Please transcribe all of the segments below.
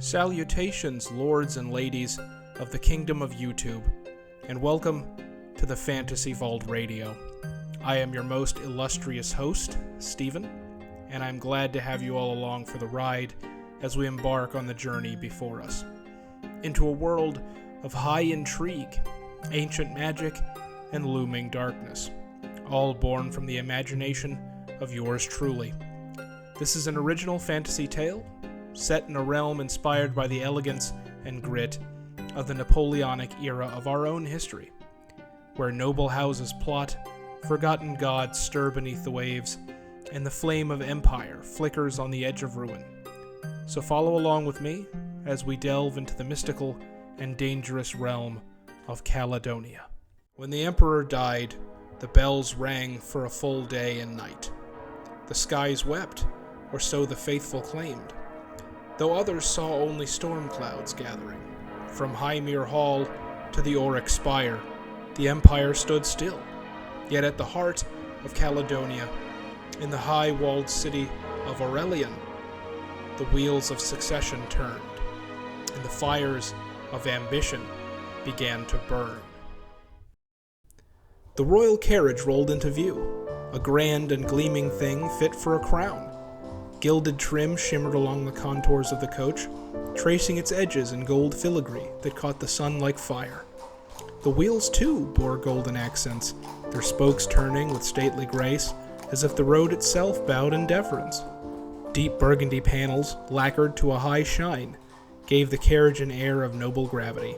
Salutations, lords and ladies of the kingdom of YouTube, and welcome to the Fantasy Vault Radio. I am your most illustrious host, Stephen, and I'm glad to have you all along for the ride as we embark on the journey before us into a world of high intrigue, ancient magic, and looming darkness, all born from the imagination of yours truly. This is an original fantasy tale set in a realm inspired by the elegance and grit of the Napoleonic era of our own history, where noble houses plot, forgotten gods stir beneath the waves, and the flame of empire flickers on the edge of ruin. So follow along with me as we delve into the mystical and dangerous realm of Caledonya. When the emperor died, the bells rang for a full day and night. The skies wept, or so the faithful claimed, though others saw only storm clouds gathering. From Hymir Hall to the Auric Spire, the empire stood still. Yet at the heart of Caledonya, in the high-walled city of Aurelian, the wheels of succession turned, and the fires of ambition began to burn. The royal carriage rolled into view, a grand and gleaming thing fit for a crown. Gilded trim shimmered along the contours of the coach, tracing its edges in gold filigree that caught the sun like fire. The wheels, too, bore golden accents, their spokes turning with stately grace, as if the road itself bowed in deference. Deep burgundy panels, lacquered to a high shine, gave the carriage an air of noble gravity,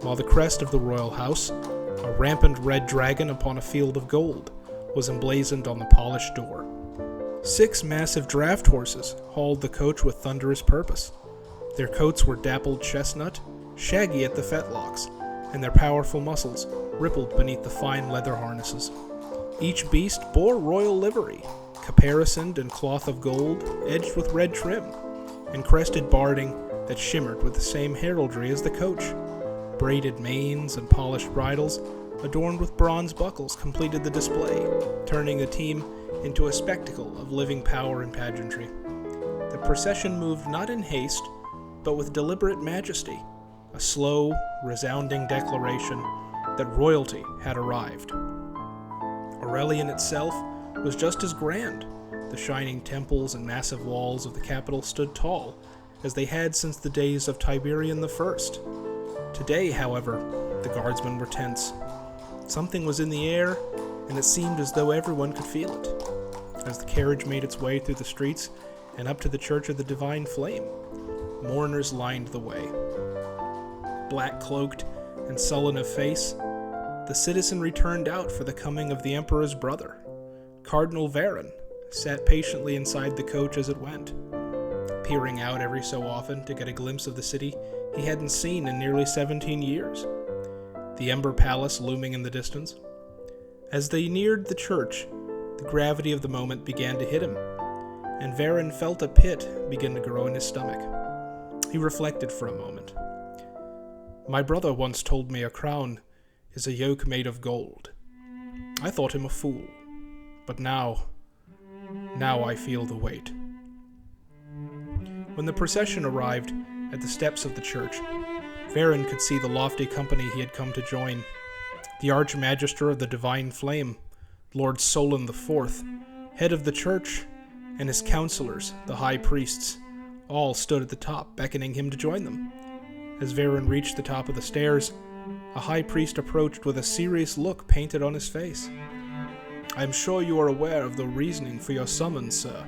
while the crest of the royal house, a rampant red dragon upon a field of gold, was emblazoned on the polished door. 6 massive draft horses hauled the coach with thunderous purpose. Their coats were dappled chestnut, shaggy at the fetlocks, and their powerful muscles rippled beneath the fine leather harnesses. Each beast bore royal livery, caparisoned in cloth of gold, edged with red trim, and crested barding that shimmered with the same heraldry as the coach. Braided manes and polished bridles, adorned with bronze buckles, completed the display, turning the team into a spectacle of living power and pageantry. The procession moved not in haste, but with deliberate majesty, a slow, resounding declaration that royalty had arrived. Aurelian itself was just as grand. The shining temples and massive walls of the capital stood tall, as they had since the days of Tiberian I. Today, however, the guardsmen were tense. Something was in the air, and it seemed as though everyone could feel it. As the carriage made its way through the streets and up to the Church of the Divine Flame, mourners lined the way. Black-cloaked and sullen of face, the citizenry turned out for the coming of the emperor's brother. Cardinal Varon sat patiently inside the coach as it went, peering out every so often to get a glimpse of the city he hadn't seen in nearly 17 years. The Ember Palace looming in the distance. As they neared the church, the gravity of the moment began to hit him, and Varon felt a pit begin to grow in his stomach. He reflected for a moment. My brother once told me a crown is a yoke made of gold. I thought him a fool, but now I feel the weight. When the procession arrived at the steps of the church, Varon could see the lofty company he had come to join. The Archmagister of the Divine Flame, Lord Solon IV, head of the church, and his counselors, the high priests, all stood at the top, beckoning him to join them. As Varon reached the top of the stairs, a high priest approached with a serious look painted on his face. I am sure you are aware of the reasoning for your summons, sir.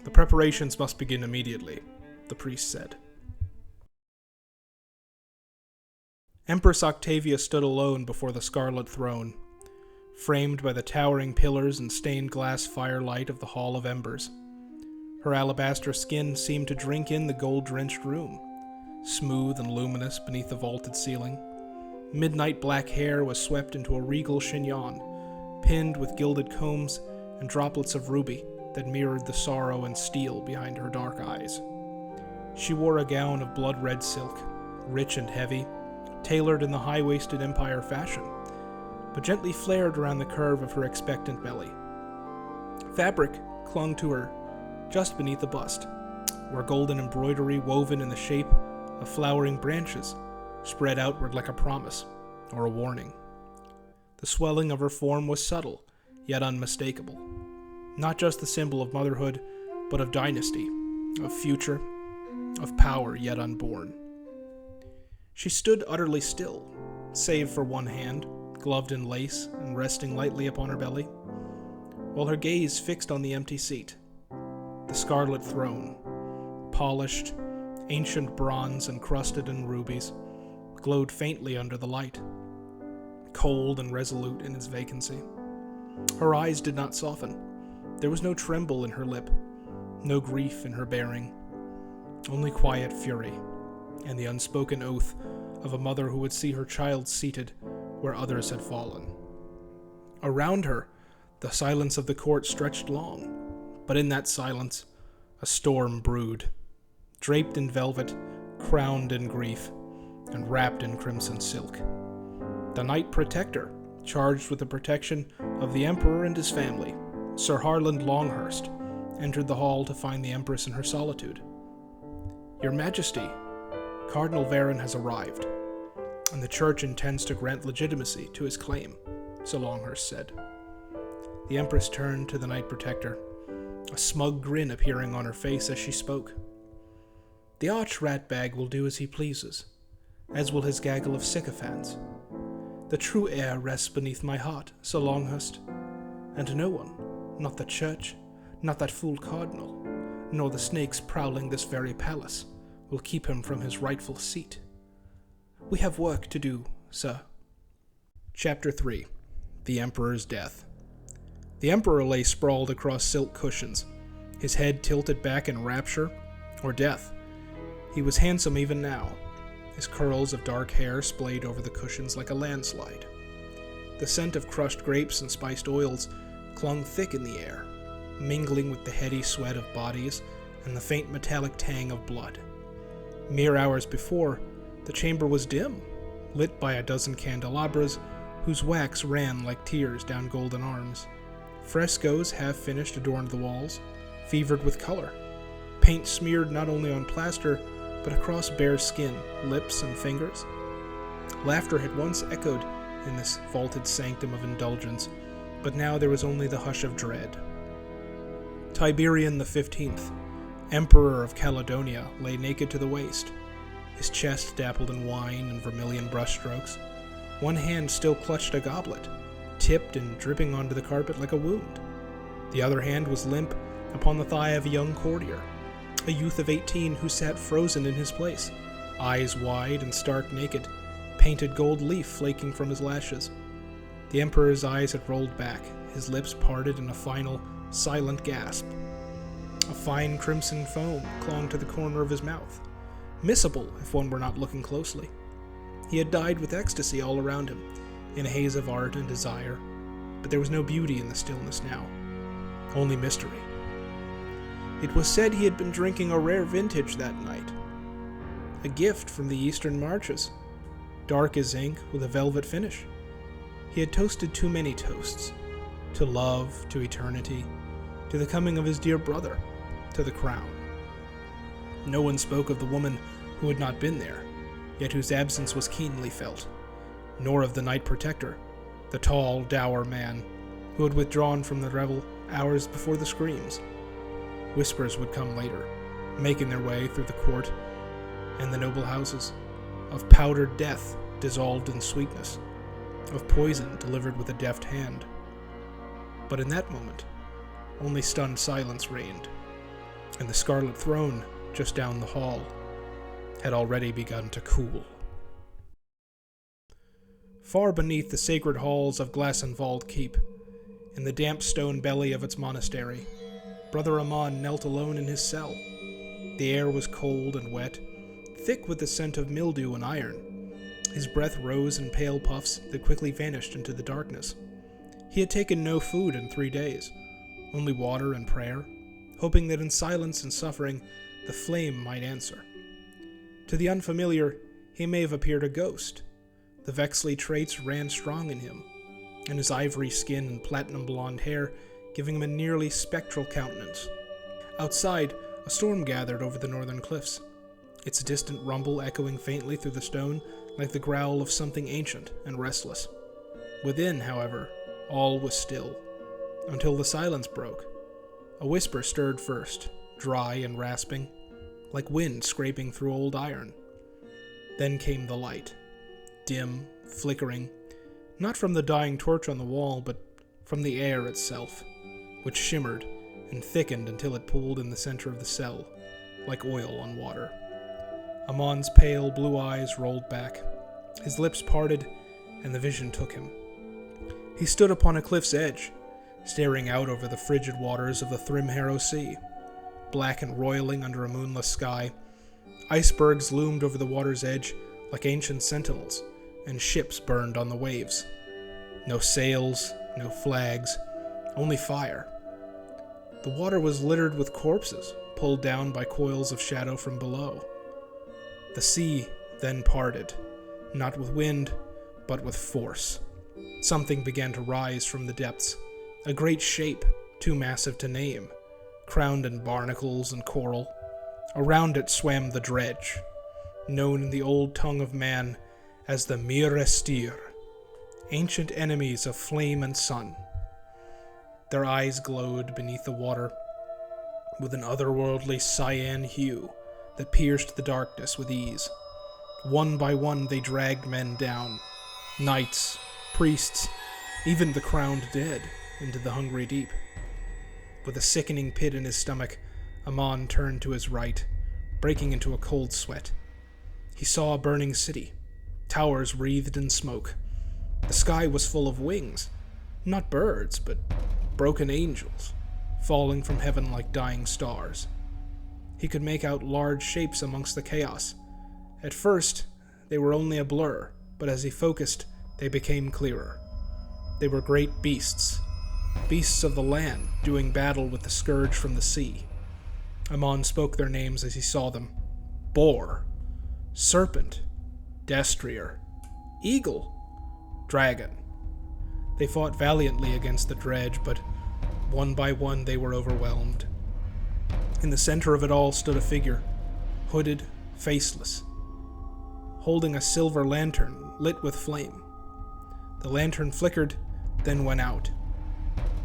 The preparations must begin immediately, the priest said. Empress Octavia stood alone before the scarlet throne, framed by the towering pillars and stained glass firelight of the Hall of Embers. Her alabaster skin seemed to drink in the gold-drenched room, smooth and luminous beneath the vaulted ceiling. Midnight black hair was swept into a regal chignon, pinned with gilded combs and droplets of ruby that mirrored the sorrow and steel behind her dark eyes. She wore a gown of blood-red silk, rich and heavy, tailored in the high-waisted empire fashion, but gently flared around the curve of her expectant belly. Fabric clung to her just beneath the bust, where golden embroidery woven in the shape of flowering branches spread outward like a promise or a warning. The swelling of her form was subtle, yet unmistakable. Not just the symbol of motherhood, but of dynasty, of future, of power yet unborn. She stood utterly still, save for one hand, gloved in lace and resting lightly upon her belly, while her gaze fixed on the empty seat. The scarlet throne, polished, ancient bronze encrusted in rubies, glowed faintly under the light, cold and resolute in its vacancy. Her eyes did not soften. There was no tremble in her lip, no grief in her bearing, only quiet fury, and the unspoken oath of a mother who would see her child seated where others had fallen. Around her, the silence of the court stretched long, but in that silence, a storm brewed, draped in velvet, crowned in grief, and wrapped in crimson silk. The Knight Protector, charged with the protection of the Emperor and his family, Sir Harland Longhurst, entered the hall to find the Empress in her solitude. "Your Majesty, Cardinal Varen has arrived, and the Church intends to grant legitimacy to his claim," Sir Longhurst said. The Empress turned to the Knight Protector, a smug grin appearing on her face as she spoke. "The arch-ratbag will do as he pleases, as will his gaggle of sycophants. The true heir rests beneath my heart, Sir Longhurst, and no one, not the Church, not that fool Cardinal, nor the snakes prowling this very palace, will keep him from his rightful seat. We have work to do, sir." Chapter 3. The Emperor's Death. The Emperor lay sprawled across silk cushions, his head tilted back in rapture or death. He was handsome even now, his curls of dark hair splayed over the cushions like a landslide. The scent of crushed grapes and spiced oils clung thick in the air, mingling with the heady sweat of bodies and the faint metallic tang of blood. Mere hours before, the chamber was dim, lit by a dozen candelabras whose wax ran like tears down golden arms. Frescoes, half-finished, adorned the walls, fevered with color. Paint smeared not only on plaster, but across bare skin, lips, and fingers. Laughter had once echoed in this vaulted sanctum of indulgence, but now there was only the hush of dread. Tiberian the 15th, Emperor of Caledonya, lay naked to the waist, his chest dappled in wine and vermilion brushstrokes. One hand still clutched a goblet, tipped and dripping onto the carpet like a wound. The other hand was limp upon the thigh of a young courtier, a youth of 18 who sat frozen in his place, eyes wide and stark naked, painted gold leaf flaking from his lashes. The Emperor's eyes had rolled back, his lips parted in a final, silent gasp. A fine crimson foam clung to the corner of his mouth, missable if one were not looking closely. He had died with ecstasy all around him, in a haze of art and desire, but there was no beauty in the stillness now, only mystery. It was said he had been drinking a rare vintage that night, a gift from the Eastern Marches, dark as ink with a velvet finish. He had toasted too many toasts, to love, to eternity, to the coming of his dear brother, to the crown. No one spoke of the woman who had not been there, yet whose absence was keenly felt, nor of the Knight Protector, the tall, dour man who had withdrawn from the revel hours before the screams. Whispers would come later, making their way through the court and the noble houses, of powdered death dissolved in sweetness, of poison delivered with a deft hand. But in that moment, only stunned silence reigned, and the scarlet throne just down the hall had already begun to cool. Far beneath the sacred halls of Glassenwald Keep, in the damp stone belly of its monastery, Brother Amon knelt alone in his cell. The air was cold and wet, thick with the scent of mildew and iron. His breath rose in pale puffs that quickly vanished into the darkness. He had taken no food in 3 days, only water and prayer, hoping that in silence and suffering the flame might answer. To the unfamiliar, he may have appeared a ghost. The Vexley traits ran strong in him, and his ivory skin and platinum blonde hair giving him a nearly spectral countenance. Outside, A storm gathered over the northern cliffs, its distant rumble echoing faintly through the stone like the growl of something ancient and restless. Within, however, all was still, until the silence broke. A whisper stirred first, dry and rasping, like wind scraping through old iron. Then came the light, dim, flickering, not from the dying torch on the wall, but from the air itself, which shimmered and thickened until it pooled in the center of the cell, like oil on water. Amon's pale blue eyes rolled back. His lips parted, and the vision took him. He stood upon a cliff's edge, staring out over the frigid waters of the Thrymharrow Sea. Black and roiling under a moonless sky, icebergs loomed over the water's edge like ancient sentinels, and ships burned on the waves. No sails, no flags, only fire. The water was littered with corpses, pulled down by coils of shadow from below. The sea then parted, not with wind, but with force. Something began to rise from the depths, a great shape, too massive to name, crowned in barnacles and coral. Around it swam the dredge, known in the old tongue of man as the Myrestir, ancient enemies of flame and sun. Their eyes glowed beneath the water with an otherworldly cyan hue that pierced the darkness with ease. One by one they dragged men down, knights, priests, even the crowned dead, into the hungry deep. With a sickening pit in his stomach, Amon turned to his right, breaking into a cold sweat. He saw a burning city, towers wreathed in smoke. The sky was full of wings, not birds, but broken angels, falling from heaven like dying stars. He could make out large shapes amongst the chaos. At first, they were only a blur, but as he focused, they became clearer. They were great beasts of the land, doing battle with the scourge from the sea. Amon spoke their names as he saw them. Boar, serpent, destrier, eagle, dragon. They fought valiantly against the dredge, but one by one they were overwhelmed. In the center of it all stood a figure, hooded, faceless, holding a silver lantern lit with flame. The lantern flickered, then went out,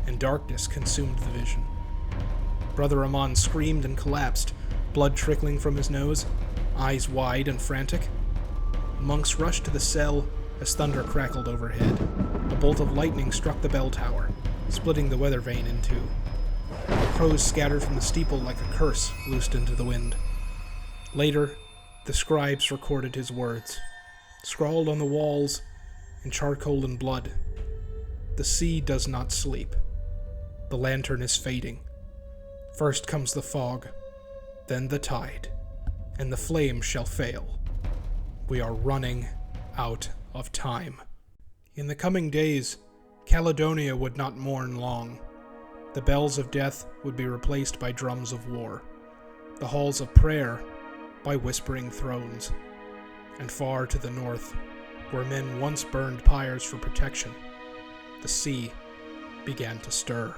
and darkness consumed the vision. Brother Amon screamed and collapsed, blood trickling from his nose, eyes wide and frantic. Monks rushed to the cell as thunder crackled overhead. A bolt of lightning struck the bell tower, splitting the weather vane in two. Crows scattered from the steeple like a curse loosed into the wind. Later, the scribes recorded his words, scrawled on the walls in charcoal and blood. The sea does not sleep. The lantern is fading. First comes the fog, then the tide, and the flame shall fail. We are running out of time. In the coming days, Caledonya would not mourn long. The bells of death would be replaced by drums of war, the halls of prayer by whispering thrones, and far to the north, where men once burned pyres for protection, the sea began to stir.